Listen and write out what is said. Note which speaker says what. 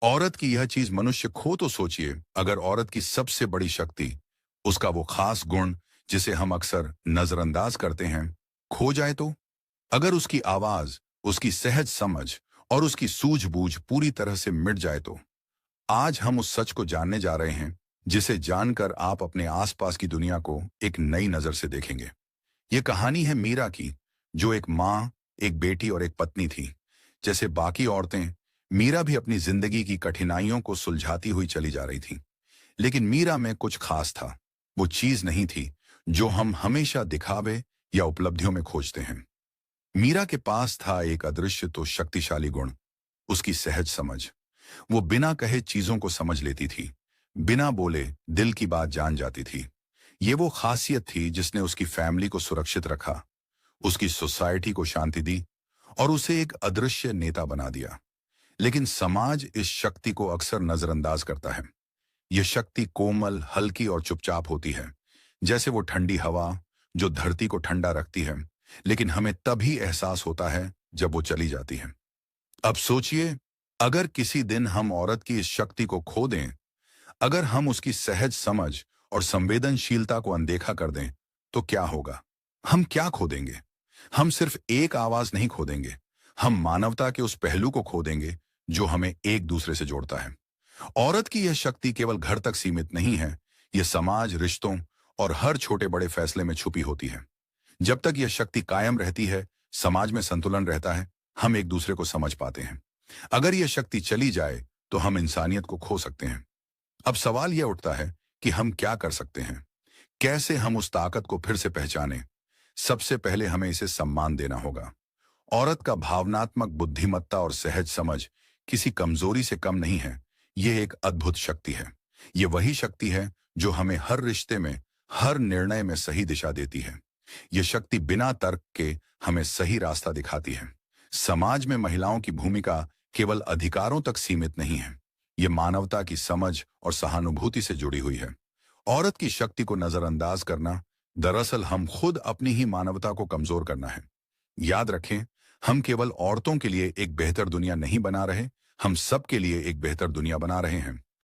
Speaker 1: औरत की यह चीज मनुष्य खो तो सोचिए, अगर औरत की सबसे बड़ी शक्ति, उसका वो खास गुण जिसे हम अक्सर नजरअंदाज करते हैं, खो जाए तो? अगर उसकी आवाज, उसकी सहज समझ और उसकी सूझबूझ पूरी तरह से मिट जाए तो? आज हम उस सच को जानने जा रहे हैं, जिसे जानकर आप अपने आसपास की दुनिया को एक नई नजर से देखेंगे। ये कहानी है मीरा की, जो एक माँ, एक बेटी और एक पत्नी थी। जैसे बाकी औरतें, मीरा भी अपनी जिंदगी की कठिनाइयों को सुलझाती हुई चली जा रही थी। लेकिन मीरा में कुछ खास था। वो चीज नहीं थी जो हम हमेशा दिखावे या उपलब्धियों में खोजते हैं। मीरा के पास था एक अदृश्य तो शक्तिशाली गुण, उसकी सहज समझ। वो बिना कहे चीजों को समझ लेती थी, बिना बोले दिल की बात जान जाती थी। ये वो खासियत थी जिसने उसकी फैमिली को सुरक्षित रखा, उसकी सोसाइटी को शांति दी और उसे एक अदृश्य नेता बना दिया। लेकिन समाज इस शक्ति को अक्सर नजरअंदाज करता है। यह शक्ति कोमल, हल्की और चुपचाप होती है, जैसे वो ठंडी हवा जो धरती को ठंडा रखती है, लेकिन हमें तभी एहसास होता है जब वो चली जाती है। अब सोचिए, अगर किसी दिन हम औरत की इस शक्ति को खो दें, अगर हम उसकी सहज समझ और संवेदनशीलता को अनदेखा कर दें, तो क्या होगा? हम क्या खो देंगे? हम सिर्फ एक आवाज नहीं खो देंगे, हम मानवता के उस पहलू को खो देंगे जो हमें एक दूसरे से जोड़ता है। औरत की यह शक्ति केवल घर तक सीमित नहीं है, यह समाज, रिश्तों और हर छोटे बड़े फैसले में छुपी होती है। जब तक यह शक्ति कायम रहती है, समाज में संतुलन रहता है, हम एक दूसरे को समझ पाते हैं। अगर यह शक्ति चली जाए, तो हम इंसानियत को खो सकते हैं। अब सवाल यह उठता है कि हम क्या कर सकते हैं? कैसे हम उस ताकत को फिर से पहचानें? सबसे पहले हमें इसे सम्मान देना होगा। औरत का भावनात्मक बुद्धिमत्ता और सहज समझ किसी कमजोरी से कम नहीं है। यह एक अद्भुत शक्ति है। यह वही शक्ति है जो हमें हर रिश्ते में, हर निर्णय में सही दिशा देती है। यह शक्ति बिना तर्क के हमें सही रास्ता दिखाती है। समाज में महिलाओं की भूमिका केवल अधिकारों तक सीमित नहीं है, यह मानवता की समझ और सहानुभूति से जुड़ी हुई है। औरत की शक्ति को नजरअंदाज करना, दरअसल हम खुद अपनी ही मानवता को कमजोर करना है। याद रखें, हम केवल औरतों के लिए एक बेहतर दुनिया नहीं बना रहे, हम सब के लिए एक बेहतर दुनिया बना रहे हैं।